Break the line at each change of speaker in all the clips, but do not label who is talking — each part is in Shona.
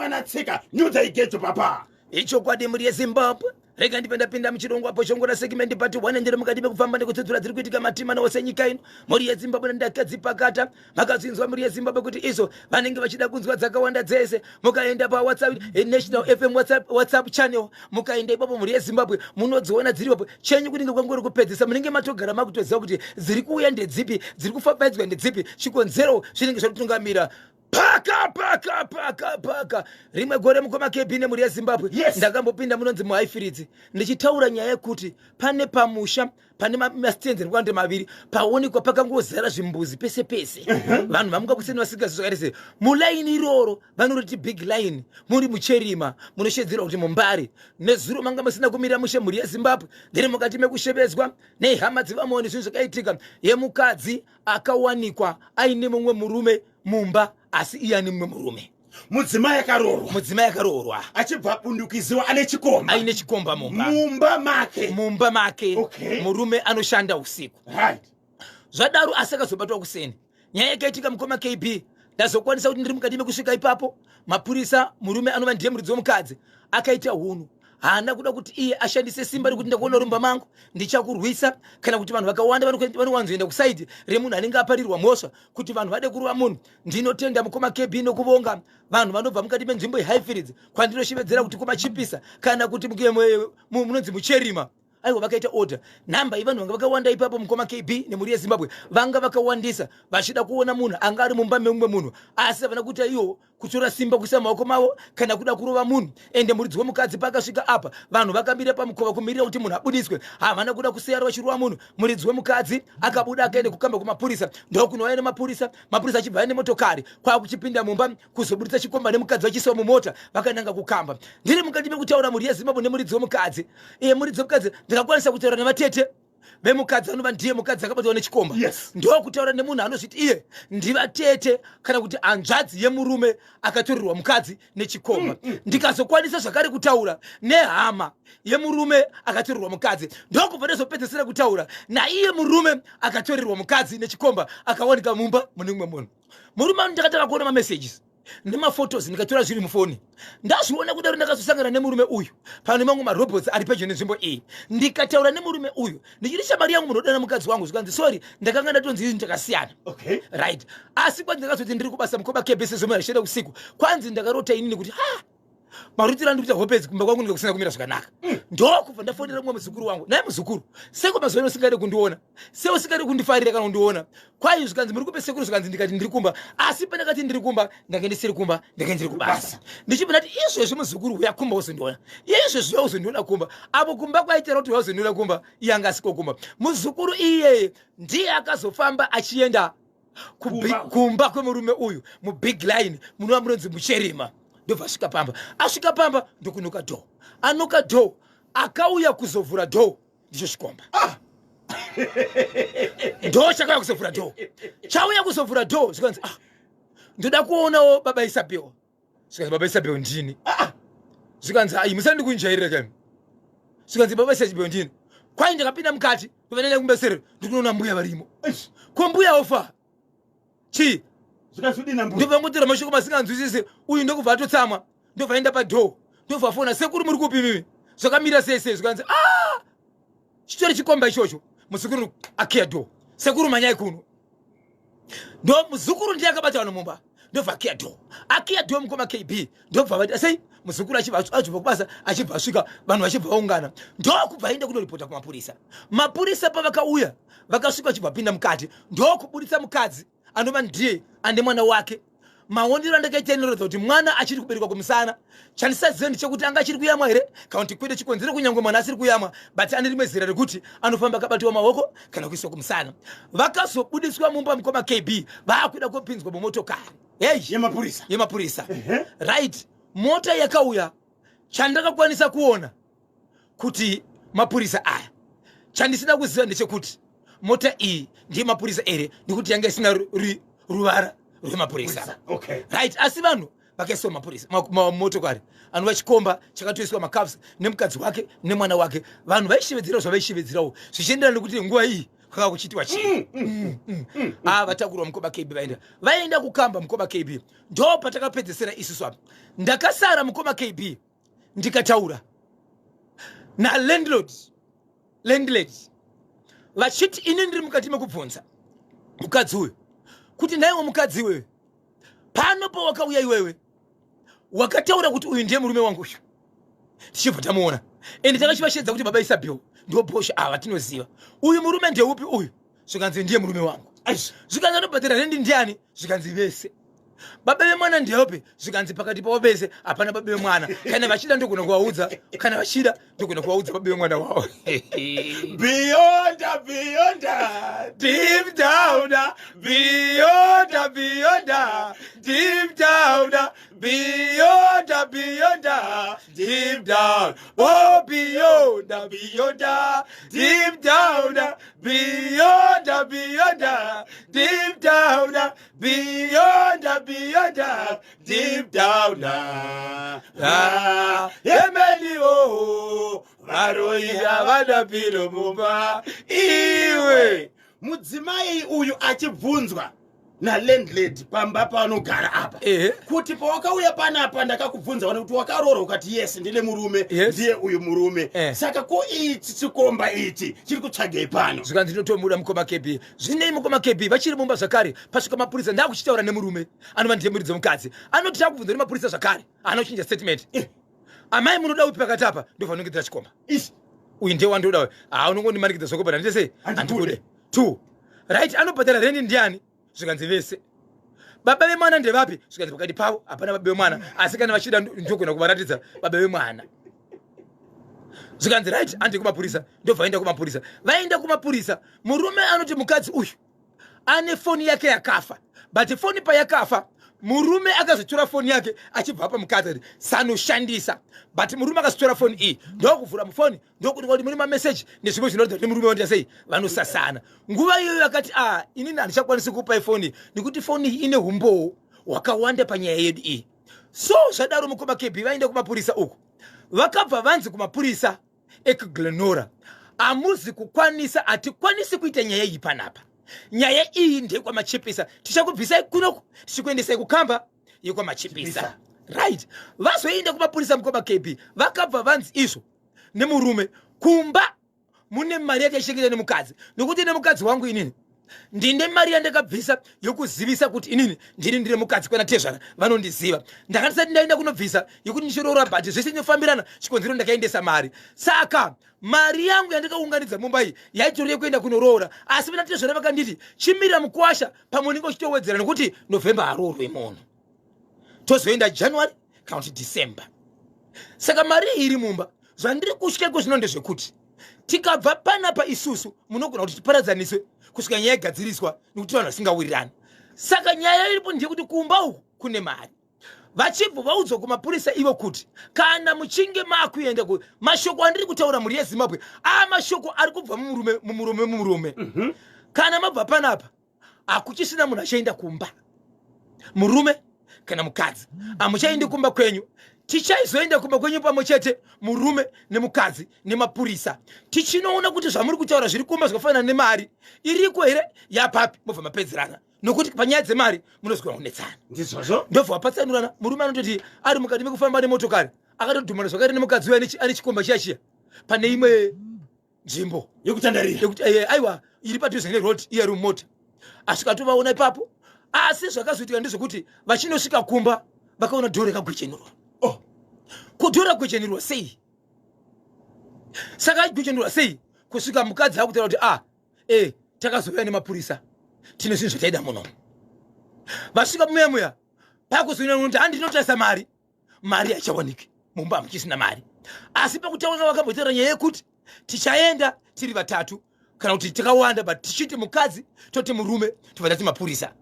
kana tsika nyudza igedzo papa
icho kwadi muri yeZimbabwe rega ndipinda muchirongwa apo shongora segment part 1 ndiri mukati mekufamba nekutsudzura dziri kuitika matima nose nyika ino muri yeZimbabwe ndakadzipakata makatsinzwa muri yeZimbabwe kuti izo vanenge vachida kunzwa dzakawanda dzese mukaenda pa WhatsApp National FM WhatsApp channel mukaenda ipapo muri yeZimbabwe munodziona dziri ipapo chenyu kuti ngwangori kupedzisa munenge matogara makutoziva kuti dziri kuuya ndedzipi dziri kufambaidzwa ndedzipi chikonzero zvinenge zvatotungamira paka rimwe gore mukoma kebhine muri yeZimbabwe ndakambopinda munonzi muhaifiridzi ndichitaura nyaya yekuti pane pamusha pane masitenzi ndikwande maviri paonekwa pakangozara zvimbuzi pese pese vanhu vamuka kuseni vasingazokarese mulaini iroro vanoroti big line muri mucherima munoshedzera kuti mumbare nezuro manga musina kumira mushe muri yeZimbabwe ndiri mukati mekushevedzwa nehama dzivamoni zvinhu zvakaitika yemukadzi akawanikwa aine mumwe murume mumba asi iyani mumwe murume
mudzimai
akarorwa
achibva bundukiziwa aine chikomba
mumba make murume anoshanda usiku zvadaro asi akazobatwa kuseni nyaya yakaitika mukoma KB ndazokwanisa kuti ndiri mukati mekusvika ipapo mapurisa murume anova ndiye muridzi womukadzi akaita hunu haana kuda kuti iye ashandise simba rekuti ndakuona rumba mangu ndichakurwisa kana kuti vanhu vakawanda vanowanzoenda kusaidi remunhu anenge aparirwa mhosva kuti vanhu vade kuruva munhu ndinotenda mukoma KB nokuvonga vanhu vanobva mukati menzvimbo yeHighfields kwandinoshevedzera kuti kumachipisa kana kuti munonzi mucherima aiwa vakaita order nhamba ivanhu vanga vakawanda ipapo mukoma KB nemuri yeZimbabwe vanga vakawandisa vachida kuona munhu anga ari mumba memumwe munhu asi havana kuita iwo kutora simba kuisa maoko mavo kana kuda kurova munhu ende muridzi womukadzi pakasvika apa vanhu vakamira pamukova kumirira kuti munhu abudiswe havana kuda kusiyara vachirova munhu muridzi womukadzi akabuda akaenda kukamba kumapurisa ndokunouya nemapurisa achibva nemotokari kwakuchipinda mumba kuzobudisa chikomba nemukadzi vachiiswa mumota vakananga kukamba ndiri mukati mekutaura muri yeZimbabwe nemuridzi womukadzi muridzi womukadzi ndakakwanisa kutaura nevatete vemukadzi anova ndiye mukadzi akabatwa nechikomba ndokutaura nemunhu anozviti iye ndivatete kana kuti hanzvadzi yemurume akatorirwa mukadzi nechikomba ndikazokwanisa zvakare kutaura nehama yemurume akatorirwa mukadzi ndokubva ndazopedzisira kutaura naiye murume akatorirwa mukadzi nechikomba akawanika mumba mune mumwe munhu murume ano ndakataka kuona mamessages nemafotos ndikatora zviri mufoni ndazviona kudaro ndakazosangana nemurume uyu pano mangu marobots ari pedyo nenzvimbo iyi ndikataura nemurume uyu ndichiri shamari yangu munodana mukadzi wangu zvikanzi sorry ndakanga ndatonzi izvi ndakasiyana right asi kwanzi ndakazoti ndiri kubasa mukoma KB sezomwe achida usiku kwanzi ndakarota inini kuti marutiro andikuita hope kumba kwangu ndikusina kumira zvakanaka ndokubva ndafonera mumwe muzukuru wangu naye muzukuru seko mazuva usingade kundiona se usingade kundifarira kana kundiona kwai zvikanzi muri kupe sekuru zvikanzi ndikati ndiri kumba asi pandakati ndiri kumba ndanga ndisiri kumba ndanga ndiri kubasa ndichibva ndati izvezvi muzukuru uya kumba uzondiona izvezvi uya uzondiona kumba apo kumba kwaitira kuti uya uzondiona kumba iye anga asiko kumba muzukuru iyeye ndiye akazofamba achienda kumba kwemurume uyu mubig line munova munonzi mucherima ndobva asvika pamba ndokunuka dho anuka dho akauya kuzovhura dho ndicho chikomba ndo chakauya kuzovhura dho chauya kuzovhura dho zvikanzi ndoda kuonawo baba Isabel zvikanzi baba Isabel ndini zvikanzi musandi kunjairira kami zvikanzi baba Isabel ndini kwai ndakapinda mukati ndovanenda kumbeserero ndikunoona mbuya varimo ko mbuya ofa chii ndobva ngotira mashoko masinganzwisise uyu ndokubva atotsamwa ndobva aenda padho ndobva afona sekuru muri kupi mimi zvakamira sese zvikanzi chitori chikomba ichocho muzukuru akiya dho sekuru manyai kuno ndo muzukuru ndiye akabata vanhu mumba ndobva akiya dho mukoma KB ndobva vati sei muzukuru achibva kubasa achibva asvika vanhu vachibva vaungana ndokubva aenda kunoripota kumapurisa pavakauya vakasvika vachibva pinda mukati ndokubudisa mukadzi anova ndiye ane mwana wake maonero andakaita inorodza kuti mwana achiri kuberekwa kumusana chandisaziva ndechekuti anga achiri kuyamwa here kana kuti kwete chikonzero kunyange mwana asiri kuyamwa but ane rimwe zera rekuti anofamba akabatiwa maoko kana kuiswa kumusana vakazobudiswa mumba mukoma KB vaakuda kupinzwa mumotokari yemapurisa right mota yakauya chandakakwanisa kuona kuti mapurisa aya chandisina kuziva ndechekuti mota iyi ndiye mapurisa ere ndikuti yanga isina ruvara rwemapurisa right asi vanhu vakaiswa motokari anova chikomba chakatoiswa makapsi nemukadzi wake nemwana wake vanhu vaishevedzerawo zvavaishevedzerawo zvichienderana nekuti nguva iyi kwaka kuchitiwa chii vatakurwa mukoba KB vaenda kukamba mukoba KB ndo patakapedzesera isusu apa ndakasara mukoba KB ndikataura na landlord vachiti ini ndiri mukati mekubvunza mukadzi uyu kuti naiwe mukadzi wewe pano pawakauya iwewe wakataura kuti uyu ndiye murume wangu uyu tichibva tamuona ende takachivashedza kuti baba Isabel ndio bosha tinoziva uyu murume ndeupi uyu zvikanzi ndiye murume wangu zvikanzi anobhadhira rendi ndiani zvikanzi vese baba vemwana ndeupi zvikanzi pakati pavo vese hapana baba vemwana kana vachida ndogona kuvaudza kana vachida ndogona kuvaudza baba vemwana wavo
beyond
deep down beyond deep down beyond deep down oh beyond deep down beyond deep down beyond deep down yemeni oh varoya vadapilo mumba iwe
mudzimai uyu achibvunzwa na landlady pamba panogara apa kuti pawakauya panapa ndakakubvunza kuti wakaroora ukati yes ndine murume ndiye uyu murume saka ko ichi chikomba ichi chiri kutsvagei pano
zvikanzi ndinotomuda mukoma KB zvinei mukoma KB vachiri mumba zvakare pasvika mapurisa ndakuchitaura nemurume anova ndiye muridzi mukadzi anoti takubvunza nemapurisa zvakare anochinja statement amai munoda upi pakati apa ndovanongedzera chikomba uyu ndiye wandoda unongondimanikidza zvokobhara ndese handikude 2 right anobhadhara rendi ndiani zvikanzi vese baba vemwana ndevapi zvikanzi pakati pavo hapana baba vemwana asi kana vachida ndogona kuvaratidza baba vemwana zvikanzi right andi kumapurisa ndobvaenda kumapurisa vaenda kumapurisa murume anoti mukadzi uyu ane foni yake yakafa but foni payakafa murume akazotora foni yake achibva pamukadzi ati sanoshandisa but murume akazotora foni iyi ndokuvhura mufoni ndokuti kuti mune mameseji nezvimwe zvinorodza kuti murume wanda sei vanosasana nguva iyoyo akati inini handichakwanisi kupai foni nekuti foni iyi ine umbowo hwakawanda panyaya yedu iyi so zvadaro mukoma KB vaenda kumapurisa uku vakabva vanzi kumapurisa ekuglenora hamuzi kukwanisa hatikwanisi kuita nyaya iyi panapa nyaya iyi ndekwamachipisa tichakubvisai kunoku tichikuendesai kukamba yekwamachipisa right vazoenda kumapurisa mukoma KB vakabva vanzi izvo nemurume kumba mune mari yakaisheketa nemukadzi nokuti nemukadzi wangu inini ndine mari yandakabvisa yokuzivisa kuti inini ndiri mukadzi kana tezvara vanondiziva ndakatisati ndaenda kunobvisa yokuti ndichirora bhati zvese ndinofambirana chikonzero ndakaendesa mari saka mari yangu yandakaunganidza mumba iyi yaitori yekuenda kunoroora asi vana tezvara vakanditi chimirira mukuwasha pamwe unenge uchitowedzera nokuti novhemba haroorwe munhu tozoenda january kana kuti december saka mari iyi iri mumba zvandiri kutyeko zvino ndezvekuti tikabva panapa isusu munogona kuti tiparadzaniswe kusvika nyaya igadziriswa nekuti vanhu vasingawirirani saka nyaya iripo ndeyekuti kumba uku kune mari vachibva vaudzwa kumapurisa ivo kuti kana muchinge makuenda mashoko andiri kutaura muri yezimbabwe mashoko ari kubva mumurume kana mabva panapa hakuchisina munhu achaenda kumba murume kana mukadzi hamuchaendi kumba kwenyu tichaizoenda kumba kwenyu pamwe chete murume nemukadzi nemapurisa tichinoona kuti zvamuri kutaura zviri kumba zvakafanana nemari iriko here yapapi mobva mapedzerana nokuti panyaya dzemari munozogona kunetsana
ndizvozvo
ndobva wapatsanurana murume anototi ari mukati mekufamba nemotokari akatodhumana zvakare nemukadzi uyo ane chikomba chiya pane imwe nzvimbo
yekutandarira
aiwa iri padhuze nerod iye ari mumota asvika tovaona ipapo asi zvakazoitika ndezvekuti vachinosvika kumba vakaona dhoro rekagwechenurwa kudhora kugwechenurwa sei saka agwechenurwa sei kusvika mukadzi akutaura kuti takazouya nemapurisa tine zvinhu zvataida muno vasvika muyamuya pakuzoina kuti handinotarisa mari haichawaniki mumba hamuchisina mari asi pakutaura vakambotaura nyaya yekuti tichaenda tiri vatatu kana kuti takawanda but tichiti mukadzi toti murume tobva tati mapurisa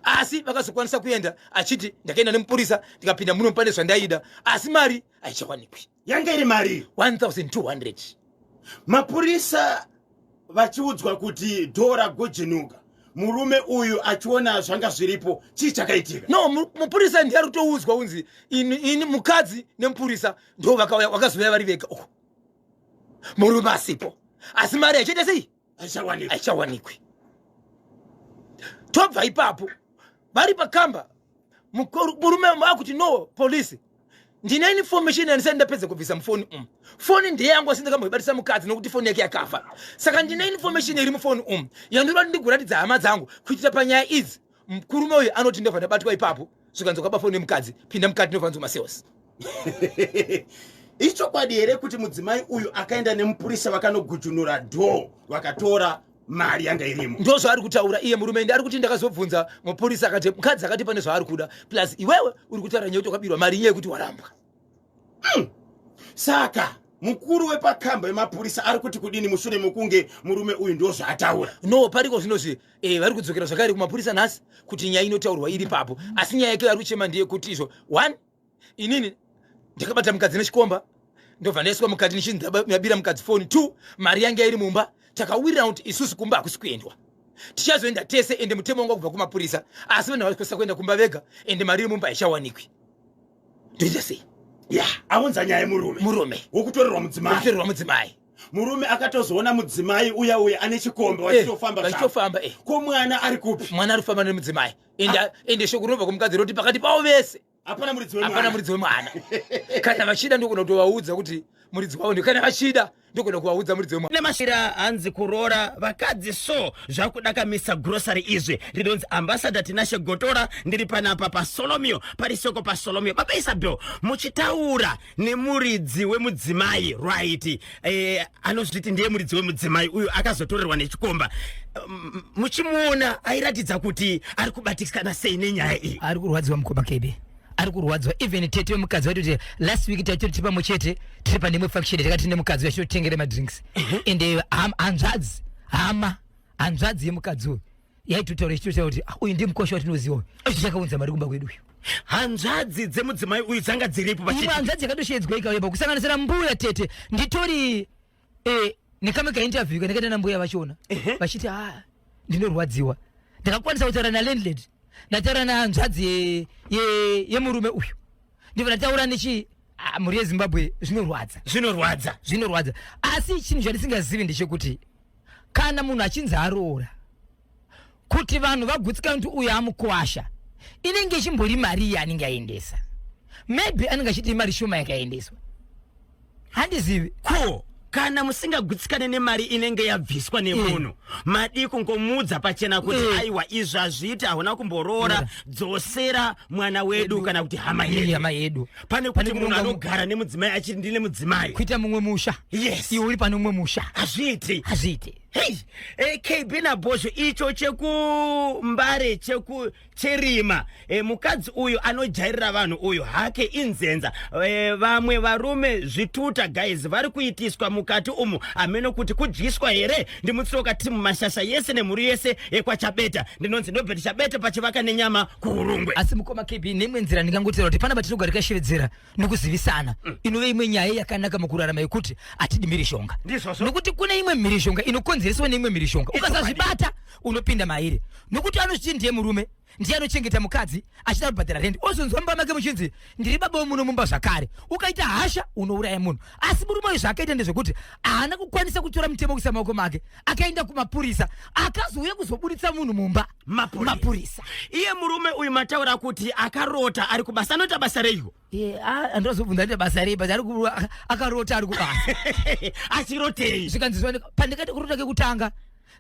asi vakazokwanisa kuenda achiti ndakaenda nemupurisa ndikapinda muno pane zvandaida asi mari haichawanikwi
yanga iri mari
1200
mapurisa vachiudzwa kuti dhora gojenuka murume uyu achiona zvanga zviripo chii chakaitika
no mupurisa ndiye ari kutoudzwa unzi ini mukadzi nemupurisa ndo vakazoya vari vega murume asipo asi mari haichaita sei aichawanikwi. Tobva ipapo vari pakamba murume akuti no polisi ndine information yanisenda pedza kubvisa mufoni foni ndiye yangu asindakamboibatisa mukadzi nokuti foni yake yakafa. Saka ndine information iri mufoni yandoda ndiguratidza hama dzangu kuitira panyaya idzi murume uyu anoti ndobva ndabatwa ipapo zvikanzokaba foni yemukadzi pinda mukati ndovanzwa masales.
Ichokwadi here kuti mudzimai uyu akaenda nemupurisa vakanogujunura dhoo vakatora mari yanga irimo.
Ndo zvaari kutaura iye murume ndi ari kuti ndakazobvunza mupurisa akati mukadzi akati pane zvaari kuda plus iwewe uri kutaura nyaya kuti wakabirwa mari nyaya kuti warambwa.
Saka mukuru wepakamba yemapurisa ari kuti kudini mushure mukunge murume uyu ndo zvaataura.
No pariko zvinozvi vari kudzokera zvakare kumapurisa nhasi kuti nyaya inotaurwa iri papo asi nyaya yake ari kuchema ndiye kuti izvo 1 inini ndakabata mukadzi nechikomba ndobva ndaiswa mukati ndabira mukadzi foni 2 mari yange iri mumba takawirira kuti isusu kumba hakusi kuendwa tichazoenda tese ende mutemo wangu kubva kumapurisa asi vanhu vari kuenda kumba vega ende mari iri mumba haichawanikwi. Ndoita sei?
Aunza nyaya murume wokutorerwa
mudzimai.
Murume akatozoona mudzimai uya ane chikombe
wachitofamba
ko mwana ari kupi?
Mwana ari kufamba nemudzimai ende shoko rinobva kumukadzi roti pakati pavo vese
hapana
muridzi wemwana. Kana vachida ndogona kutovaudza kuti muridzi wavo ndi kana vachida ndogona kuvaudza muridzi wemwana.
Nemashira hanzi kurora vakadzi so zvakudakamisa grocery izvi rinonzi ambassador Tinashe Gotora ndiri panapa paSolomio parisoko paSolomio. Baba Isabel muchitaura nemuridzi wemudzimai right anozviti ndiye muridzi wemudzimai uyu akazotorerwa nechikomba muchimuona airatidza kuti ari kubatikana sei nenyaya iyi?
Ari kurwadziwa mukoma kebe ari kurwadziwa even tete wemukadzi waiti kuti last week taiti pamwe chete tiri pandemwe function takati nemukadzi wachitotengere madrinks ende hanzvadzi yemukadzi uyu yaitotaura ichitotaura kuti uyu ndiye mukosha watinoziva tichakaunza mari kumba kwedu uyu.
Hanzvadzi dzemudzimai uyu dzanga dziripo
pachiti hanzvadzi yakatoshedzwa ikauyepa kusanganisira mbuya tete nditori nekamwe kainterview kanakaita nambuya vachona vachiti ndinorwadziwa ndakakwanisa kutaura nalandlady ndataura nahanzvadzi yemurume uyu ndibva ndataura nechi muri yeZimbabwe zvinorwadza asi chinhu chandisingazivi ndechekuti kana munhu achinzi aroora kuti vanhu vagutsikana kuti uyu amukwasha inenge ichimbori mari yaanenge aendesa maybe anenge achiti mari shoma yakaendeswa handizivi
ko kana musingagutsikane nemari inenge yabviswa nemunhu madiko ngomudza pachena kuti aiwa izvi hazviiti hauna kumboroora dzosera mwana wedu kana kuti hama yedu pane kuti munhu anogara nemudzimai achiri ndine mudzimai
kuita mumwe musha iwe uri pane mumwe musha
hazviiti
Hey,
KB Nabozho icho chekumbare cherima mukadzi uyu anojairira vanhu uyu hake inzenza vamwe varume zvituta guys vari kuitiswa mukati umu ameno kuti kudyiswa here ndimutsoka timu mashasha yese nemhuri yese yekwachabeta ndinonzi ndobheti chabeta pachivaka nenyama kuurungwe.
Asi mukoma KB nemwe nzira ndingangotera kuti pana patinogara tikashevedzera nokuzivisana inove imwe nyaya yakanaka mukurarama yekuti atidi mhirishonga nokuti kune imwe mhirishonga inokonzereswa neimwe mhirishonga ukasazvibata unopinda mairi nokuti anochiti ndiye murume ndiye anochengeta mukadzi achida kubhadhara rendi ozonzwa mumba make muchinzi ndiri baba womuno mumba zvakare ukaita hasha unouraya munhu asi murume uyu zvaakaita ndezvekuti haana kukwanisa kutora mutemo kuisa maoko make akaenda kumapurisa akazouya kuzoburitsa munhu mumba mapurisa.
Iye murume uyu mataura kuti akarota ari kubasa anoita basa reiko?
Andozobvunza kuti basa rei basa akarota ari kubasa
achirotei
zvikanzizwa pandikati kurota kekutanga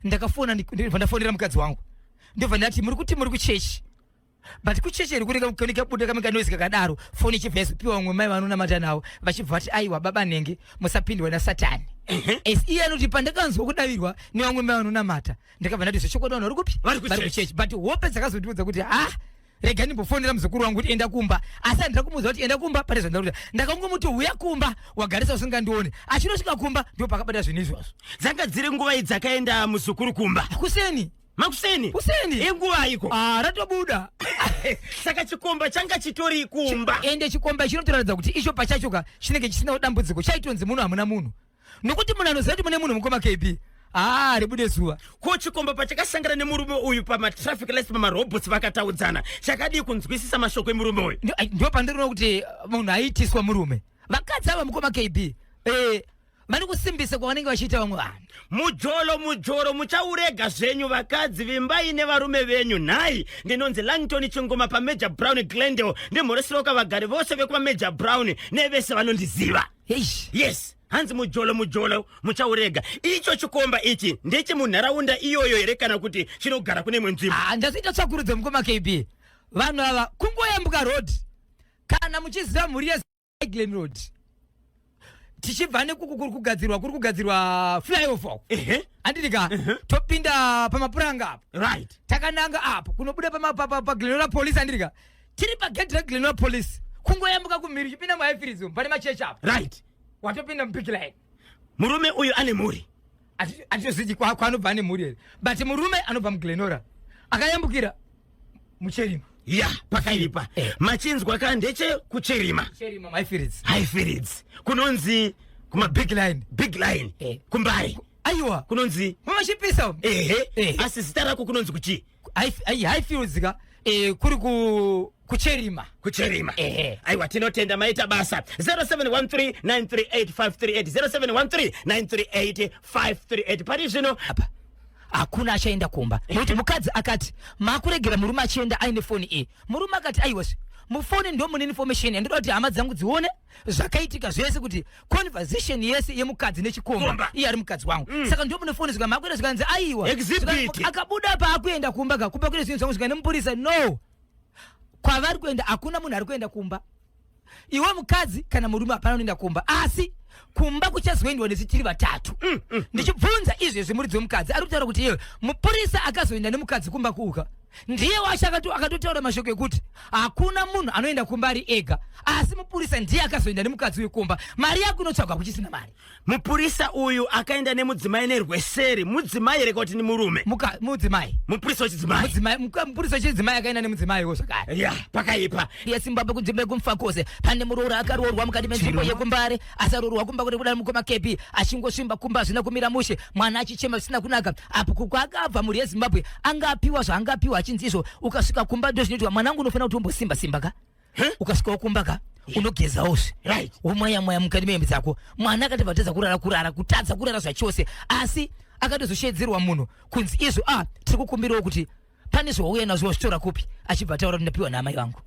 ndakafona ndafonera mukadzi wangu ndobva ndati muri kuti muri kuchechi but kuchechi iri kuoneka buda kamekanoisi kakadaro foni ichibva yazopiwa vamwe mai vanonamata navo vachibva vati aiwa baba nenge musapindwa nasatani iye anoti pandakanzwa kudavirwa nevamwe mai vanonamata ndakabva ndati zvechokwadi vanhu vari kuchechi but hope dzakazondiudza kuti rega ndimbofonera muzukuru wangu kuti enda kumba asi handira kumuudza kuti enda kumba pane zvandakuita ndakangomuti uya kumba wagarisa usingandione achinosvika kumba ndipo pakabata zvinhu izvozvo.
Dzanga dziri nguva idzi dzakaenda muzukuru kumba
kuseni
inguva iko
ratobuda
saka chikomba changa chitori kumba
ende chikomba chinotoratidza kuti icho pachachoka chinenge chisina dambudziko chaitonzi munhu hamuna munhu nokuti munhu anoziva kuti mune munhu mukoma KB ribude zuva
ko chikomba pachakasangana nemurume uyu pamatraffic lights pamarobots vakataudzana chakadii kunzwisisa mashoko emurume uyu
ndio pandiriona kuti munhu aitiswa murume vakadzi ava mukoma KB Mani kusimbisa kwa wanenge wachita wamwe vanhu.
Mujolo muchaurega zvenyu vakadzi vimbai nevarume venyu nhai. Ndinonzi Langton Chingoma pa Major Brown Glendale. Ndimhoresroka vagari vose vekupa Major Brown nevese vanondiziva. Yes. Hanzi mujolo muchaurega. Icho chikomba ichi ndeche munharaunda iyoyo here kana kuti chinogara kune imwe nzvimbo?
Ndazita tsakurudzo mukoma KB. Vanhu ava kungoyambuka road. Kana muchiziva mhuri yeGlen Road. Tichibva nekuku kuri kugadzirwa flyover. Andidika topinda pamapuranga apo.
Right.
Takananga apo kunobuda pa Glenora Police andidika. Tiri pa gate ra Glenora Police. Kungoyambuka kumhiri chipinda mu Highfields pane machechi apo.
Right.
Watopinda mu Big Line.
Murume uyu ane mhuri.
Atiziji kwa anobva ane mhuri here. But murume anobva mu Glenora. Akayambukira muCherima.
Ya, pakaipa. Machinzwa ka ndeche kuCherima.
Cherima Highfields.
Highfields. Kunonzi kuma
Big Line.
Kumbari.
Aiwa.
Kunonzi
mumachipisa.
Asi zita rako kunonzi kuchi?
Highfields ka kuri kuCherima. Aiwa, tinotenda maita basa. 0713938538 0713938538. Pari zvino apa hakuna achaenda kumba. Nokuti mukadzi akati makuregera murume achienda aine foni iyi. Murume akati aiwasi mufoni ndo mune information yandoda kuti hama dzangu dzione zvakaitika zvese kuti conversation yese yemukadzi nechikomba iye ari mukadzi wangu. Saka ndo mune foni zvikanzi makuenda zvikanzi aiwa
exhibit
akabuda pa akuenda kumba kumba kune zvinhu zvangu zvikane mupurisa. No, kwavari kuenda hakuna munhu ari kuenda kumba. Iwe mukadzi kana murume hapana unoenda kumba, asi kumba kuchazoendwa nezitiri vatatu. Ndichibvunza izvezvi muri dzomukadzi ari kutaura kuti iye mupurisa akazoenda nemukadzi kumba kuuka ndiye washa akatotaura mashoko ekuti hakuna munhu anoenda kumba ari ega, asi mupurisa ndiye akazoenda nemukadzi uyu kumba. Mari yako inotsvagwa kuchisina mari.
Mupurisa uyu akaenda nemudzimai nerweseri. Mudzimai here kuti ni murume?
Mudzimai.
Mupurisa wechidzimai.
Mupurisa wechidzimai akaenda nemudzimaiwo zvakare.
Ya, pakaipa.
yeZimbabwe kunzvimbo yekumufakose pane muroora akaroorwa mukati menzvimbo yekumbare. Asaroorwa kumba kuti kudai mukoma kepi achingosvimba kumba zvina kumira mushe, mwana achichema zvisina kunaka. Apo kwakabva mhuri yeZimbabwe angapiwa zvaangapiwa achinzi izvo ukasvika kumba ndo zvinoitwa mwanangu unofanira kuti umbosimba ka ukasvikawo kumba ka unogezawo
right
umwaya mukati membe dzako. Mwana akatobva atadza kurara kutadza kurara zvachose, asi akatozoshedzerwa munhu kunzi izvo tiri kukumbirawo kuti pane zvauya nazvo zvitora kupi, achibva taura kuti ndapiwa naamai vangu.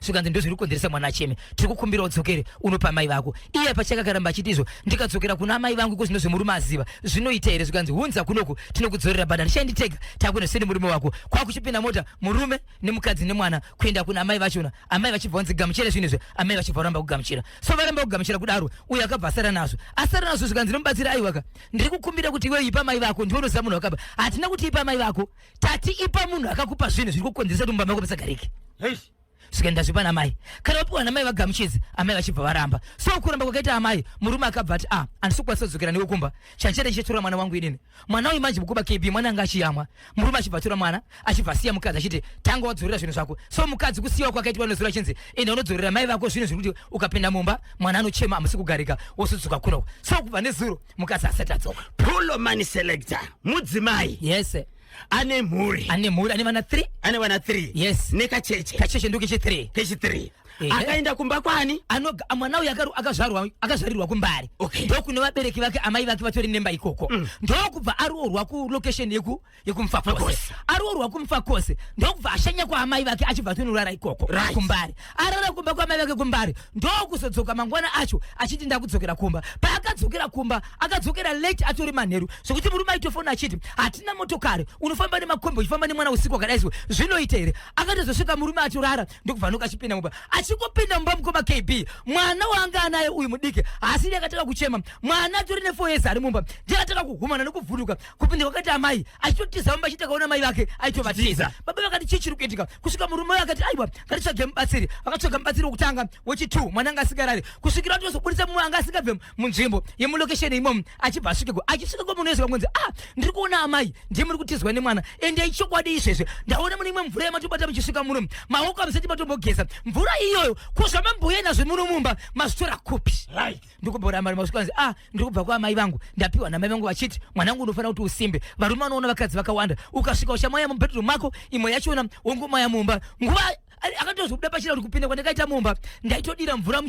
Zvikanzi ndo zviri kukonzeresa mwana acheme, tiri kukumbira udzokere unopa mai vako. Iye pachakakaramba achiti izvo ndikadzokera kuna amai vangu iko zvino zvemurume aziva zvinoita here. Zvikanzi hunza kunoku tinokudzorera bada ndichanditega takuenda sende murume wako kwakuchipinda mota murume nemukadzi nemwana kuenda kuna amai vachona. Amai vachibva vanzi gamuchira zvinezve, amai vachibva varamba kugamuchira. So varamba kugamuchira kudaro uye akabva asara nazvo zvikanzi nomubatsira aiwaka ndiri kukumbira kuti iwe ipa mai vako. Ndionoziva munhu wakabva hatina kuti ipa mai vako, tati ipa munhu akakupa zvinhu zviri kukonzeresa kuti mumba mako musagarike. Zvikaenda zvipa namai kana wapiwa namai vagamuchidzi amai vachibva varamba. So kuramba kwakaita amai murume akabva ati handisi kukwanisa kudzokera newe kumba, chanchera chichatora mwana wangu inini. Mwana uyu manje mukuba KB mwana anga achiyamwa. Murume achibva atora mwana achibva asiya mukadzi achiti tanga wadzorera zvinhu zvako. So mukadzi kusiyiwa kwakaitwa nezura chinzi enda unodzorera mai vako zvinhu zvekuti ukapinda mumba mwana anochema hamusi kugarika wosudzuka kunoko. So kubva nezuro mukadzi asati adzoka.
Pulo money selector mudzimai.
Yes.
Ane mhuri ane vana 3.
Yes.
Nekacheche
ndo
kechi3 akaenda kumba kwani
mwana uyu akazvarirwa kumbari. Ndo kune vabereki vake amai vake vatori nemba ikoko. Ndokubva aroorwa kulocation yekumufakose. Aroorwa kumufakose ndokubva ashanya kwaamai vake achibva tonorara ikoko kumbari. Arara kumba kwaamai vake kumbari ndokuzodzoka mangwana acho achiti ndakudzokera kumba. Paakadzokera kumba akadzokera late atori manheru zvokuti murume aitofona achiti hatina motokari unofamba nemakombi uchifamba nemwana usiku wakadaizwe zvinoita here. Akatozosvika murume atorara ndokubva noka achipinda mumba. Achikupinda mumba mukoma KB mwana wanga anaye uyu mudiki asiri akataka kuchema. Mwana atori ne4 years ari mumba ndikataka kugumana nekuvhunduka kupinda kwakati amai achitotiza mumba achitakaona mai vake aitovatiza. Baba vakati chii chiri kuitika. Kusvika murume uyu akati aiwa ngatitsvage mubatsiri. Vakatsvaga mubatsiri wekutanga wechi2 mwana anga asikarari kusvikira tozobudisa mumwe anga asikabve munzvimbo yemulokesheni imomo achibva asvikeko achisvika kwamunhu wese kamwenzi ndiri kuona amai ndiye muri kutizwa nemwana ende ichokwadi izvezve ndaona mune imwe mvura yamatobata muchisvika muno maoko amusati matombogeza mvura iyoyo kuzvamambuya nazvo muno mumba mazvitora kupi. Ndikubhora mari masvikanzi ndiri kubva kwaamai vangu ndapiwa namai vangu vachiti mwanangu unofanira kuti usimbe. Varume vanoona vakadzi vakawanda ukasvika uchamwaya mubedroom mako imwe yachona wongomwaya mumba nguva akatozobuda pachira kuti kupinda kwandakaita mumba ndaitodira mvura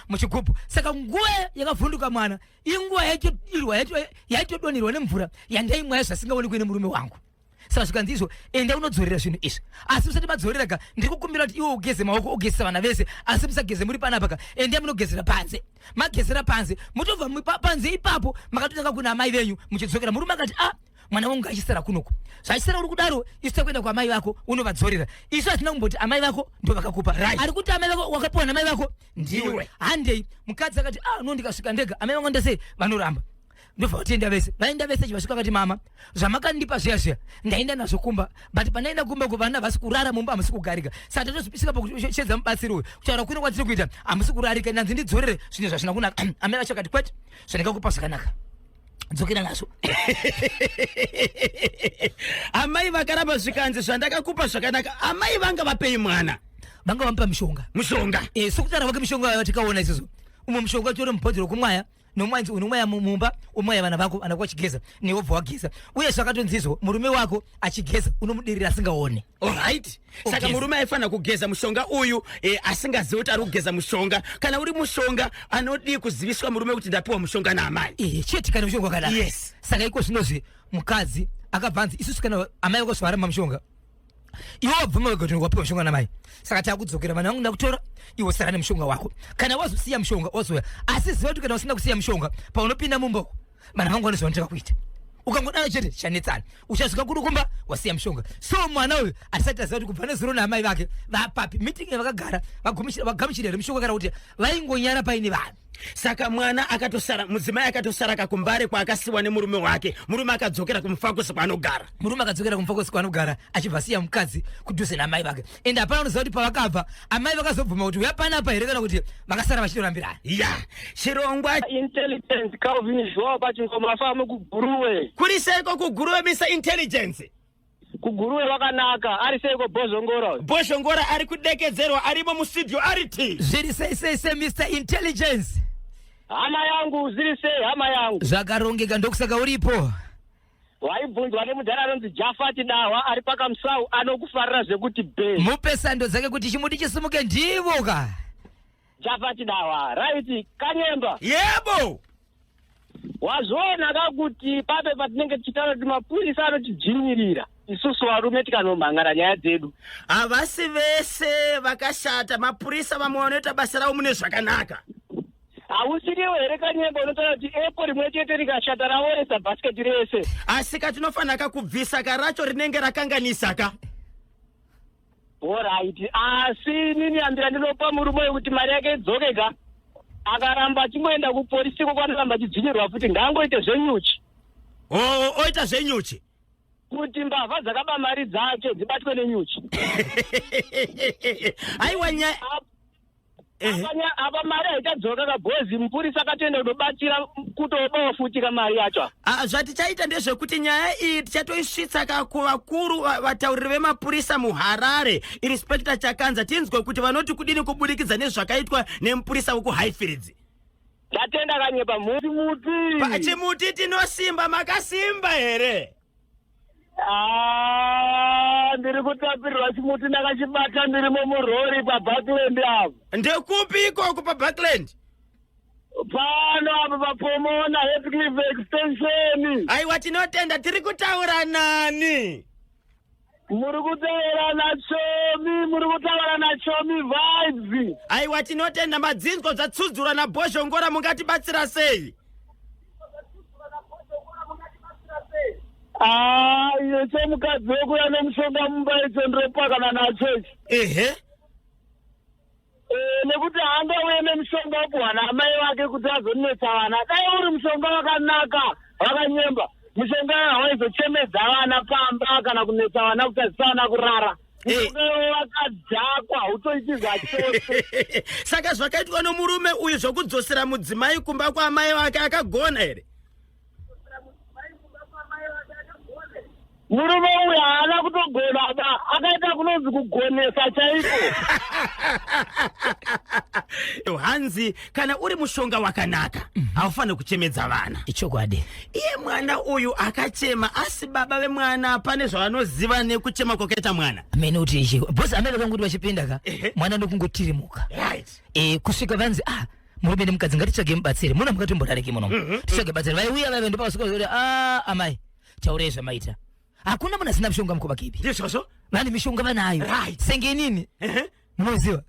muchigubhu saka nguva yakavhunduka mwana inguva yaitodonirwa nemvura yandaimwayo zvasingaonekwi nemurume wangu saka zvikanzizvo enda unodzorera zvinhu izvi asi musati madzoreraga ndiri kukumbira kuti iwe ugeze maoko ugezesa vana vese asi musageze muri panapaka enda munogezera panze magezera panze mutobva panze ipapo makatotanga kuna amai venyu muchidzokera murume akati mwana wangu achisara kunoku zvachisara uri kudaro isu takuenda kwa amai vako unovadzorera isu hatina kumboti amai vako ndo vakakupa ari kuti amai vako wakapiwa namai vako ndiwe handei mukadzi akati no ndikasvika ndega amai vangu ndasei vanoramba ndobva kutienda vese vaenda vese chivasvika akati mama zvamakandipa zviya ndaenda nazvo kumba but pandaenda kumba vana vasi kurara mumba hamusi kugarika saka tatozopisika pakushedza mubatsiri uyu kutaura kuno kwatiri kuita hamusi kurarika ndanzi ndidzorere zvinhu zvazvina kunaka amai vacho akati kwete zvandikakupa zvakanaka dzokera nazvo
amai vakaramba zvikanzi zvandakakupa zvakanaka amai vanga vapei mwana
vanga vamupa mushonga sokutaura wake mushonga watikaona isizo umwe mushonga tore mubhodhero kumwaya nomwanzi unomwaya mumba umwaya vana vako anakuwa achigeza newe bva wageza uye zvakatonzizvo murume wako achigeza unomudirira asingaone
alright saka murume aifanira kugeza mushonga uyu asingazivi kuti ari kugeza mushonga kana uri mushonga anodi kuziviswa murume kuti ndapiwa mushonga naamai
chete kana mushonga wakadaro
yes
saka iko zvinozve mukadzi akabvanzi isusu kana amai vako zvaramba mushonga iwe wabvuma wega kuti wapiwa mushonga namai saka takudzokera vana vangu ndakutora iwe sara nemushonga wako kana wazosiya mushonga wazoya asi ziva kuti kana usina kusiya mushonga paunopinda mumba vana vangu vanozvanotaka kuita ukangodaro chete chanetsana uchasvika kurukumba wasiya mushonga so mwana uyu atisati aziva kuti kubva nezuro naamai vake vapapi meeting yavakagara vagamuchira here mushonga kana kuti vaingonyara paine vanhu
saka mwana akatosara mudzimai akatosara kakumbare kwaakasiwa nemurume wake murume akadzokera kumufakosi kwaanogara kwaanogara achibva siya mukadzi kudhuze naamai vake ende hapana unoziva kuti pavakabva amai vakazobvuma kuti uya panapa here kana kuti vakasara vachitorambirana chirongwa
intelligence Calvin Joao pachingoma fama kuguruwe
kuri seiko kuguruwe misa intelligence
kuguruwe wakanaka ari seiko
Bozongora ari kudekedzerwa arimo mustudio ariti
zviri sei Mr Intelligence
hama yangu ziri sei hama yangu
zvakarongeka ndokusaka uripo
waibvunzwa nemudhara anonzi Jafati Dawa ari pakamusau anokufarira zvekuti be
mupe sando dzake kuti chimuti chisimuke ndivoka
Jafati Dawa right Kanyemba
yebo
wazvoona kakuti pape patinenge tichitaura kuti mapurisa anotidzvinyirira isusu varume tikanomhangara nyaya dzedu
havasi vese vakashata mapurisa vamwe vanoita basa ravo mune zvakanaka
hausiriwo here Kanyemba unotaura kuti epo rimwe chete rikashata raoresa bhasiketi rese
asi katinofanira kakubvisa karacho rinenge rakanganisaka
alright asi nini hambira ndinopa murume wekuti mari yake idzokeka akaramba achimboenda kupolisi kwanoramba achidzinyirwa futi ngaangoite zvenyuchi
oita zvenyuchi
kuti mbavha dzakaba mari dzacho dzibatwe nenyuchi
aiwa
apa mari haitadzoka kabhozi mupurisa akatoenda kunobatira kutobawo futi kamari yacho
zvatichaita ndezvekuti nyaya iyi tichatoisvitsa kuvakuru vatauriri vemapurisa muHarare Inspector Chakanza tinzwe kuti vanoti kudini kubudikidza nezvakaitwa nemupurisa wekuHighfields
ndatenda Kanyemba muti
pachimuti tinosimba makasimba here
ndiri kutapirirwa chimuti ndakachibata ndirimo murori paBuckland apo
ndekupi ikoko paBuckland
pano apo papomona Heathcliff extension
aiwa tinotenda tiri kutaura nani
muri kutaura naChomi vibes
aiwa tinotenda madzinzwa dzatsudzura naBozongora mungatibatsira sei
iyo chomukadzi wekuya nemushonga mumba ichondropakana nacho ichi nekuti haangauye nemushonga wekuhwana amai vake kuti azonetsa vana dai uri mushonga wakanaka wakanyemba mushonga hawaizochemedza vana pamba kana kunetsa vana kuti azisavana kurara mushonga wakadzakwa hautoiti zvachose
saka zvakaitwa nomurume uyu zvokudzosera mudzimai kumba kwaamai vake akagona here
murume uyu haana kutogona akaita kunonzi kugonesa chaiko
Hanzi kana uri mushonga wakanaka aufane kuchemedza vana.
Ichokwadi.
Iye mwana uyu akachema asi baba vemwana pane zvavanoziva nekuchema kwakaita mwana.
Amene uti ichi bosi amene kanguti wachipinda ka mwana ndokungotirimuka.
Right.
Kusvika vanzi murume nemukadzi ngatitsvage mubatsire muna mukatombodariki muno. Titsvage batsire vaiuya vave ndopasvika kuti amai taurei zvamaita. Hakuna munhu asina mishonga mukoma KP.
Ndizvozvo?
Vane mishonga vanayo.
Right.
Senge inini? Munoziva?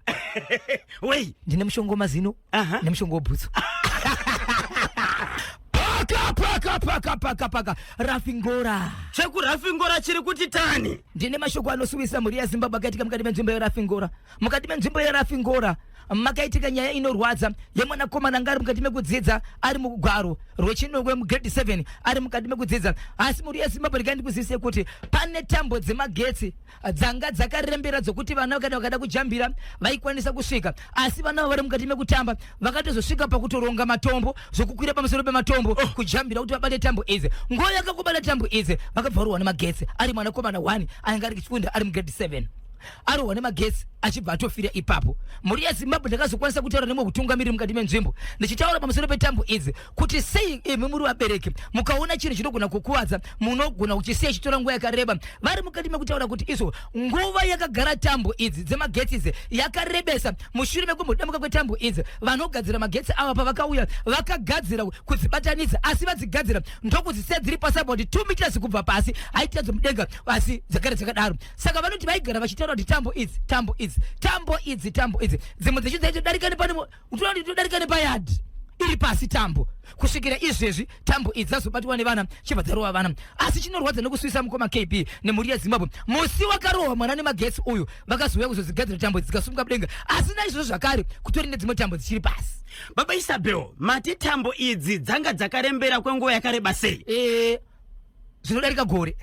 Wei.
Ndine mushonga wemazino nemushonga webhutsu. Paka Rafingora.
Cheku Rafingora chiri kuti tani.
Ndine mashoko anosuwisa mhuri yaZimbabwe akaitika mukati menzvimbo yeRafingora. Mukati menzvimbo yeRafingora makaitika nyaya inorwadza yemwanakomana anga ari mukati mekudzidza ari mugwaro rwechinongwe mugrade 7 ari mukati mekudzidza. Asi mhuri yaZimbabwe ndikandikuzivise kuti pane tambo dzemagetsi dzanga dzakarembera dzokuti vana kana vakada kujambira vaikwanisa kusvika. Asi vana vari mukati mekutamba vakatozosvika pakutoronga matombo zvokukwira pamusoro pematombo kujambira kuti vabate tambo idzi. Nguva yakakubata tambo idzi vakabvarwa nemagetsi ari mwanakomana 1 ainge ari kuchifunda ari mugrade 7. Arohwa nemagetsi achibva atofira ipapo. Mhuri yaZimbabwe ndakazokwanisa kutaura nemwe kutungamiriri mukati menzvimbo ndichitaura pamusoro petambo idzi kuti sei imi muri vabereki mukaona chinhu chinogona kukuwadza munogona kuchisiya chitora nguva yakareba. Vari mukati mekutaura kuti izvo nguva yakagara tambo idzi dzemagetsi idzi yakarebesa. Mushure mekumbodamuka kwetambo idzi vanogadzira magetsi ava pavakauya vakagadzira kudzibatanidza asi vadzigadzira ndokudzisiya dziri pasaboti 2 meters kubva pasi haitadzo mudenga asi dzagara dzakadaro. Saka vanoti vaigara vachitaura kuti tambo idzi dzimwe dzichidzaidarikane pane utoona todarikane payadi iri pasi tambo kusvikira izvezvi tambo idzi dzazobatwa nevana chibva dzarohwa vana. Asi chinorwadza nekusuwisa mukoma KP nemhuri yaZimbabwe musi wakarohwa mwana nemagetsi uyu vakazouya kuzozigadzira tambo idzi dzikasumuka mudenga. Asi naizvozvo zvakare kutori nedzimwe tambo dzichiri pasi.
Baba Isabel, mati tambo idzi dzanga dzakarembera kwenguva yakareba sei?
Zvinodarika gore.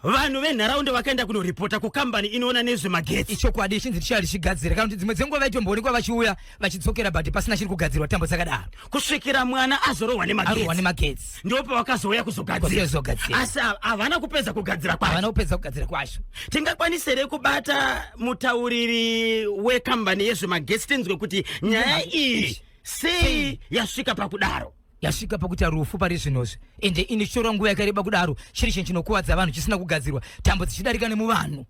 Vanhu venharaunda vakaenda kunoripota kukambani inoona nezvemagetsi.
Ichokwadi chinzi tichari chigadzira kana kuti dzimwe dzenguva vaitomboonekwa vachiuya vachidzokera bati pasina chiri kugadzirwa tambo dzakadaro
kusvikira mwana azorohwa nemagetsi. Ndipo wakazouya kuzogadzira. Asi havana kupedza kugadzira
kwazvo.
Tingakwanisere kubata mutauriri wekambani yezvemagetsi tinzwe kuti nyaya iyi sei yasvika pakudaro.
Yasvika pakuti rufu pari zvinozvi ende ini chora nguva yakareba kudaro chiri chinhu chinokuwadza vanhu chisina kugadzirwa tambo dzichidarika nemuvanhu.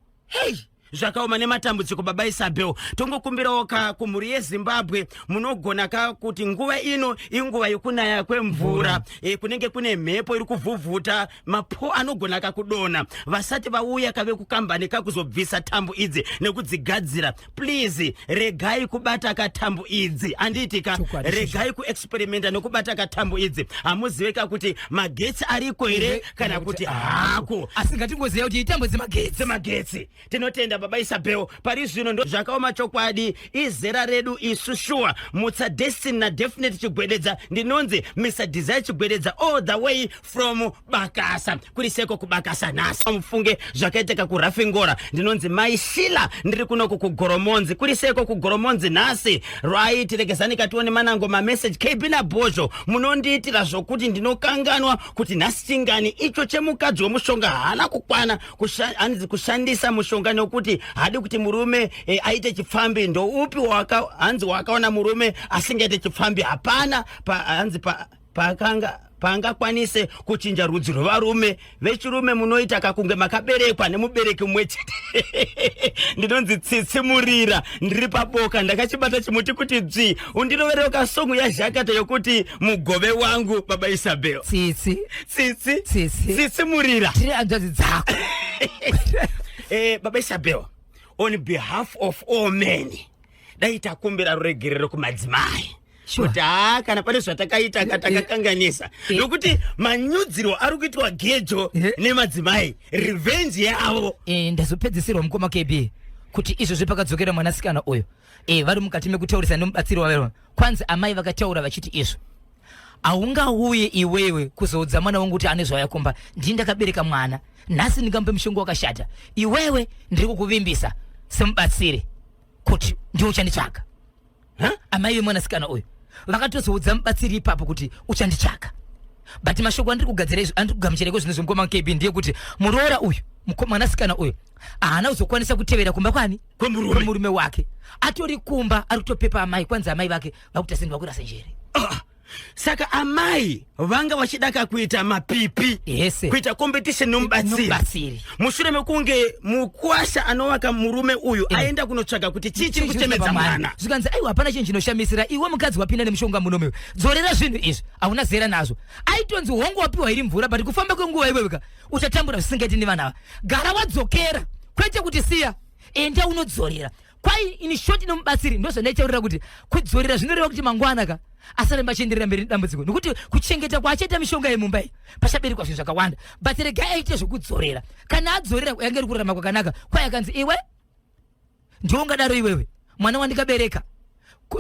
Zvakaoma nematambudziko Baba Isabel. Tongokumbirawo kumhuri yeZimbabwe munogona kuti nguva ino inguva yekunaya kwemvura kunenge kune mhepo iri kuvhuvhuta mapo anogona kudonha. Vasati vauya kave kukambani kakuzobvisa tambo idzi nekudzigadzira. Please regai kubata katambo idzi. Andiitika regai kuexperimenta nekubata katambo idzi. Hamuziveka kuti magetsi ariko here kana kuti hako.
Asi ngatingoziva kuti itambo
dzemagetsi. Tinotenda Baba Isabel pari zvino ndo zvakaoma chokwadi izera redu isu shuwa mutsa Destiny na Definite Chigwededza ndinonzi Mr. Desire Chigwededza all the way from Bakasa kuriseko kubakasa nasi mufunge zvakaiteka kuRafingora ndinonzi Maishila ndiri kunoko kugoromonzi kuriseko kugoromonzi nasi right regezani katione manango ma message KB na Bojo munondiitira zvokuti ndinokanganwa kuti nasi chingani icho chemukadzi wemushonga hana kukwana kushandisa mushonga nokuti hadi kuti murume aite chipfambi ndo upi hanzi wakaona murume asingaite chipfambi hapana hanzi pangakwanise kuchinja rudzi rwevarume vechirume munoita kakunge makaberekwa nemubereki mwechete. Ndinonzi tsitsimurira ndiri paboka ndakachibata chimuti kuti dzvi undirovereka songo yazhakata yokuti mugove wangu Baba Isabel. Tsitsimurira
tiri anjadzi dzako.
Baba Isabel, on behalf of all men, daita kumbira ruregerero kumadzimai. Kuti kana pane zvatakaita takakanganisa nokuti manyudziro ari kuitwa gejo nemadzimai revenge yavo.
Ndazopedzisirwa mukoma KB kuti izvozvi pakadzokera mwanasikana uyu vari mukati mekutaurisa nemubatsiri wavo kwanza amai vakataura vachiti izvo haungauye iwewe kuzoudza mwana wangu kuti ane zvayakomba ndini ndakabereka mwana nhasi ndingambe mushonga wakashata iwewe ndiri kukuvimbisa semubatsiri kuti ndiwo uchanditsvaka. Amai vemwanasikana uyu vakatozoudza mubatsiri ipapo kuti uchanditsvaka but mashoko andiri kugadzira izvo andiri kugamuchireko zvinhu zvemukoma KB ndiye kuti muroora uyu mwanasikana uyu haana kuzokwanisa kutevera kumba kwani kwemurume wake atori kumba ari kutopepa amai kwanza amai vake vakutasini vakurasa njere.
Saka amai vanga vachidaka kuita mapipi kuita competition nomubatsiri mushure mekunge mukwasha anowaka murume uyu aenda kunotsvaga kuti chichi kutemedza mwana
zvikanzi aiwa hapana chinhu chinoshamisira iwe mukadzi wapinda nemushonga munomewe dzorera zvinhu izvi hauna zera nazvo aitonzi hongu wapiwa iri mvura but kufamba kwenguva iweweka uchatambura zvisingaiti nevanava gara wadzokera kwete kuti siya enda unodzorera kwai ini shoti nomubatsiri ndozvandaichaurira kuti kudzorera zvinoreva kuti mangwana ka asaremba achienderera mberi nedambudziko nokuti kuchengeta kwachaita mishonga yemumba iyi pachabereka zvinhu zvakawanda but regai aite zvokudzorera kana adzorera yange iri kurarama kwakanaka kwai akanzi iwe ndiongadaro iwewe mwana wandikabereka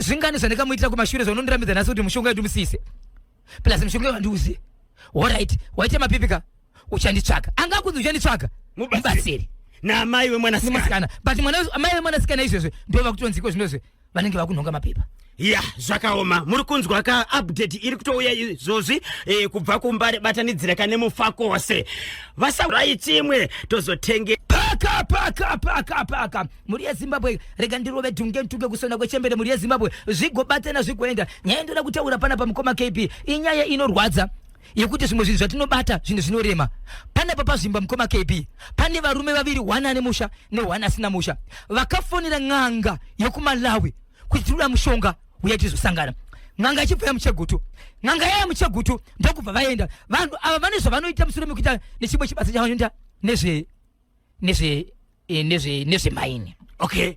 zvingani zvandikamuitira kumashure zvaunondirambidza nhasi kuti mushonga yedu musise plus mishonga yewandiuziye allright waita mapipika uchanditsvaka anga kunzi uchanditsvaka mubatsiri
naamai wemwanasikana
but amai wemwanasikana izvezve ndo vakutonziko zvinozve vanenge vakunhonga mapepa
ya zvakaoma muri kunzwa ka update iri kutouya izvozvi kubva kumbare batanidzira kane mufakose vasarai chimwe tozotenge
paka muri yezimbabwe rega ndirove dhunge kusona kwechembere muri yezimbabwe zvigobatana zvigoenda nyaya ndoda kutaura pana pamukoma KP inyaya inorwadza yekuti zvimwe zvinhu zvatinobata zvinhu zvinorema panapa pazvimba mukoma KP pane varume vaviri wana ane musha newana asina musha vakafonera n'anga yokumalawi kuchitira mushonga uya tizosangana n'anga ichibva yamuchegutu n'anga yaya muchegutu ndokubva vaenda vanhu ava vane zvavanoita mushure mekuita nechimwe chibasa chavanoita nezve maini
okay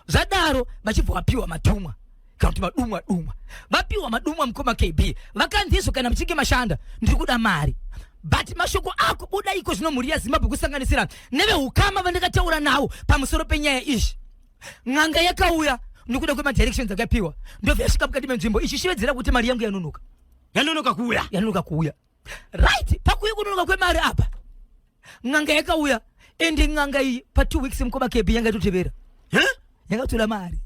zvadaro vachibva vapiwa matumwa kana kuti madumwa vapiwa madumwa mukoma KP vakanzizvo kana muchinge mashanda ndiri kuda mari but mashoko ako buda iko zvino mhuri yazimbabwe kusanganisira nevehukama vandakataura navo pamusoro penyaya izvi n'anga yakauya nokuda kwemadirections akapiwa ndobva yasvika mukati menzvimbo ichichivedzera kuti mari yangu yanonoka kuuya right pakuuya kunonoka kwemari apa n'anga yakauya ende n'anga iyi pa2 weeks mukoma KP yanga itotevera yangatora mari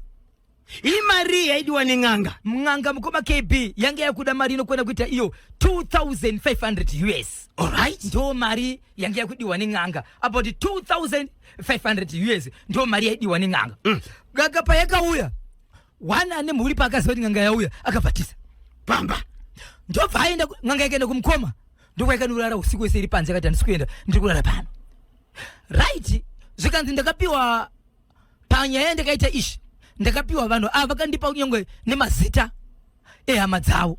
iyi mari yaidiwa
n'anga mukoma KP yange yakuda mari inokwana kuita iyo 2500 US
alright
ndo mari yange yakudiwa n'anga about 2500 US ndo mari yaidiwa n'anga gaga payakauya wana ane mhuri paakaziva kuti n'anga yauya akabhatisa
pamba
ndobva aenda n'anga yakaenda kumukoma ndokwaikanorara usiku wese iri panze akati handisi kuenda ndiri kurara pano right zvikanzi ndakapiwa panyaya ndakaita ishi ndakapiwa vanhu ava vakandipa nyangwe nemazita ehama dzavo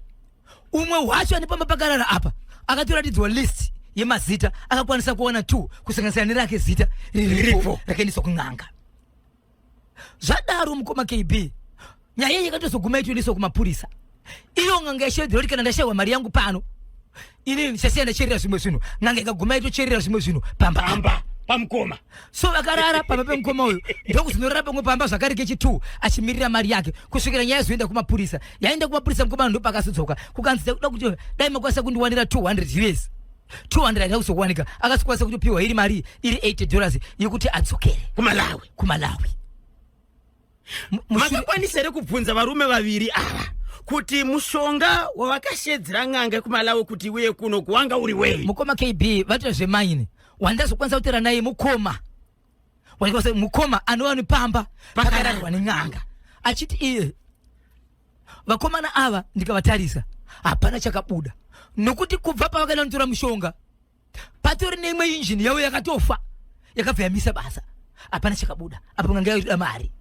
umwe wacho anepamba pakarara apa akatoratidzwa list yemazita akakwanisa kuona 2 kusanganisira nerake zita riripo rakaendeswa kun'anga zvadaro mukoma KP nyaya yakatozoguma itoendeswa kumapurisa iyo n'anga yashevedzera kuti kana ndashayiwa mari yangu pano ini ndichasiya ndacherera zvimwe zvinhu n'anga ikaguma itocherera zvimwe zvinhu pamba
pamukoma
so vakarara pamba pemukoma uyu ndokuzinorara pamwe pamba zvakare kechi2 achimirira mari yake kusvikira nyaya zoenda kumapurisa yaenda kumapurisa mukoma ndo pakasodzoka kukanzira kuda kuti dai makwanisa kundiwanira 200 US 200 yakuzokuwanika akasikwanisa kutopiwa iri mari iri $80 yekuti adzokere kumalawi
makakwanisa here kubvunza varume vaviri ava kuti mushonga wavakashedzera n'anga kumalawi kuti uye kuno kuwanga uri wei
mukoma KP vata zvemaini wandazokwanisa kutera naye mukoma anova nepamba pakararwa ne'anga achiti iye vakomana ava ndikavatarisa hapana chakabuda nokuti kubva pavakaenda notora mushonga patori neimwe injini yavo yakatofa yakabva yamisa basa hapana chakabuda apo n'anga yaitoda mari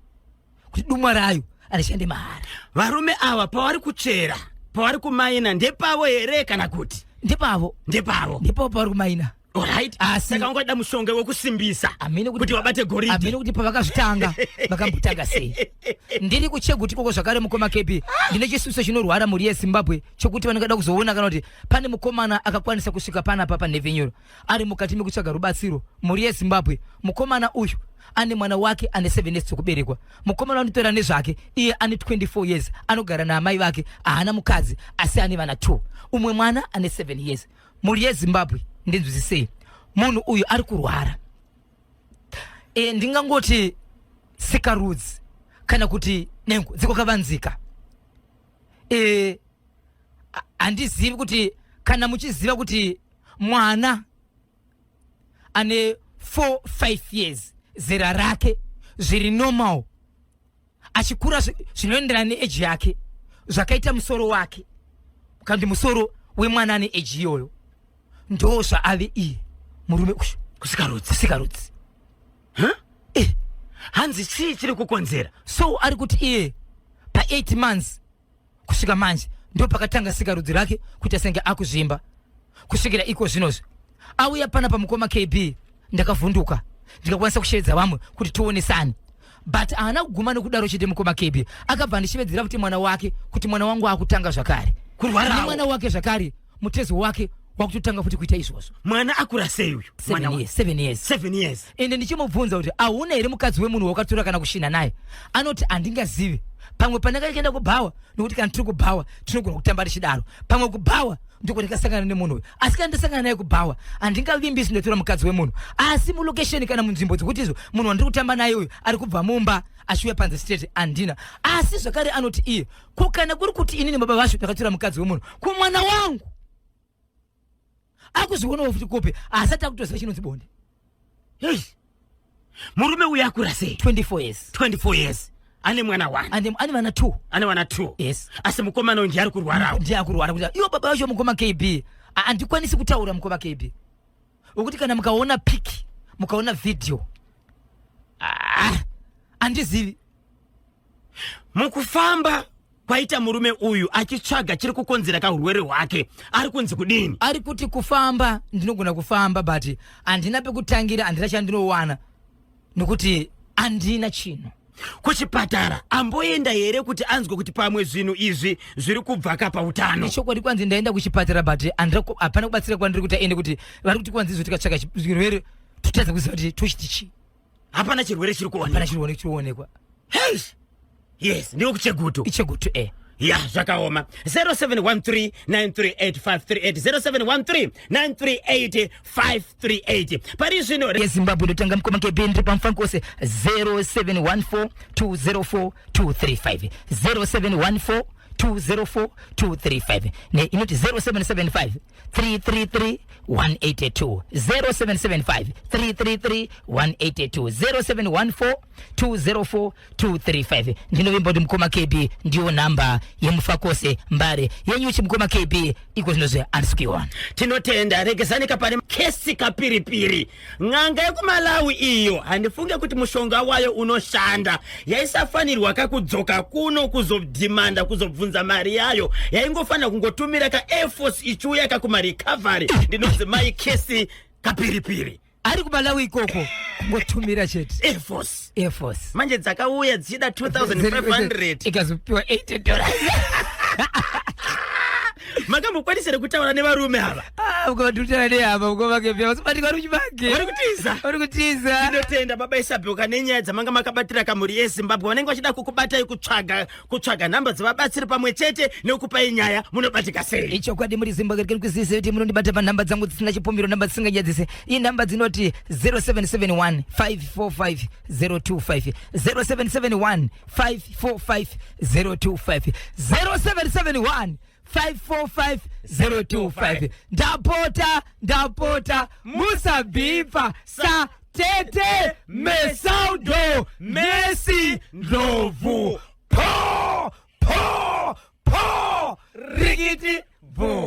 kuti dumwa rayo arishande mahara
varume ava pavari kuchera pavari kumaina ndepavo here kana kuti
ndepavo pavari kumaina
alright saka ungoda mushonga wekusimbisa
kuti
wabate goridhe
amene kuti pavakazvitanga vakambotanga sei ndiri kucheguti koko zvakare mukoma KP ndine chisuso chinorwara muri yezimbabwe chokuti vanongada kuzoona kana kuti pane mukomana akakwanisa kusvika panapa panhevenyuro ari mukati mekutsvaga rubatsiro muri yezimbabwe mukomana uyu ane mwana wake ane 7 years dzekuberekwa mukomana anotora nezvake iye ane 24 years anogara naamai vake haana mukadzi asi ane vana 2 umwe mwana ane 7 years muri yezimbabwe ndinzwisisei munhu uyu ari kurwara ndingangoti sikarudzi kana kuti nengo dzikokavanzika handizivi kuti kana muchiziva kuti mwana ane 4-5 years zera rake zviri normal achikura zvinoenderana neage yake zvakaita musoro wake kandi musoro wemwana ane age iyoyo ndo zvaave iye murume uyu kusikarudzi
hanzi chii chiri kukonzera
so ari kuti iye pa 8 months kusvika manje ndo pakatanga sikarudzi rake kuti asenge akuzvimba kusvikira iko zvinozvi auya pana pamukoma KB ndakavhunduka ndikakwanisa kusheedza vamwe kuti tionesane but haana kuguma nekudaro chete mukoma KB akabva ndichivedzera kuti mwana wake kuti mwana wangu akutanga zvakare kurwara mwana wake zvakare mutezo wake wakutotanga futi kuita izvozvo
mwana akura sei uyu
7 years ende ndichimubvunza kuti auna here mukadzi wemunhu wakatora kana kushina naye anoti handingazivi pamwe pandakaenda kubhawa nokuti kana tiri kubhawa tinogona kutamba tichidaro pamwe kubhawa ndiko ndikasangana nemunhu uyu asi kana ndasangana naye kubhawa handingavimbisi ndotora mukadzi wemunhu asi mulokesheni kana munzvimbo dzekuti izvo munhu wandiri kutamba naye uyu ari kubva mumba achiuya panze state andina asi zvakare anoti iye kukana kuri kuti ini nebaba vacho takatora mukadzi wemunhu kumwana wangu akuzvionawo futi kope asati akutoziva chinonzi bonde
murume uyu akura sei
24 years
ane mwana
ane vana 2 yes
asi mukomana uyu ndiye ari kurwarawo
kuti iwo baba vacho mukoma KB handikwanisi kutaura mukoma KB ukuti kana mukaona piki mukaona video handizivi
mukufamba kwaita murume uyu achitsvaga chiri kukonzera kaurwere hwake ari kunzi kudini
ari kuti kufamba ndinogona kufamba but handina pekutangira handina chandinowana nokuti handina chinhu
kuchipatara amboenda here kuti anzwe kuti pamwe zvinhu izvi zviri kubvaka pautano
nechokwadi kwanzi ndaenda kuchipatara but hapana kubatsira kwandiri kuti aende kuti vari kuti kwanzi izvo tikatsvaka zvirwere totadza kuziva kuti tochiti chii
hapana chirwere chiri
kuonekwa
yes ndiwo kuchegutu
ichegutu
ya zvakaoma 0713938538 0713938538 pari zvino
yezimbabwe ndotanga mukoma KB ndiri pamufangose 0714204235 0714204235 inoti 0775 333 182 0775 333 182 0714204235 ndinovimba kuti mukoma KB ndiyo namba yemufakose mbare yenyuchi mukoma KB iko zvinozve andisikuiwana
tinotenda regezanika pane kesi kapiripiri ng'anga yekumalawi iyo handifunge kuti mushonga wayo unoshanda yaisafanirwa kakudzoka kuno kuzodhimanda kuzobvunza mari yayo yaingofanira kungotumira ka Air Force ichiuya kakumarecovery ndinonzi mai kesi kapiripiri
ari kumalawi ikoko kungotumira chete Air Force
manje dzakauya dzichida 2500
ikazopiwa $80
makamukwanisire kutaura nevarume ava
ukavatutana nehama ukovakepewa usibatika vari kuchibage
vari kutiza ndinotenda baba isabhuka nenyaya dzamanga makabatira kamuri yezimbabwe vanenge vachida kukubatai kutsvaga nhamba dzevabatsiri pamwe chete nekupai nyaya munobatika sei
ichokwadi muri zimbabwe rikeri kuzivisa kuti munondibata panhamba dzangu dzisina chipombero nhamba dzisinganyadzise iyi nhamba dzinoti 0771 545 025 0771 545 025 0771 545 ndapota musabhipa sa tete mesaudo mesi ndlovu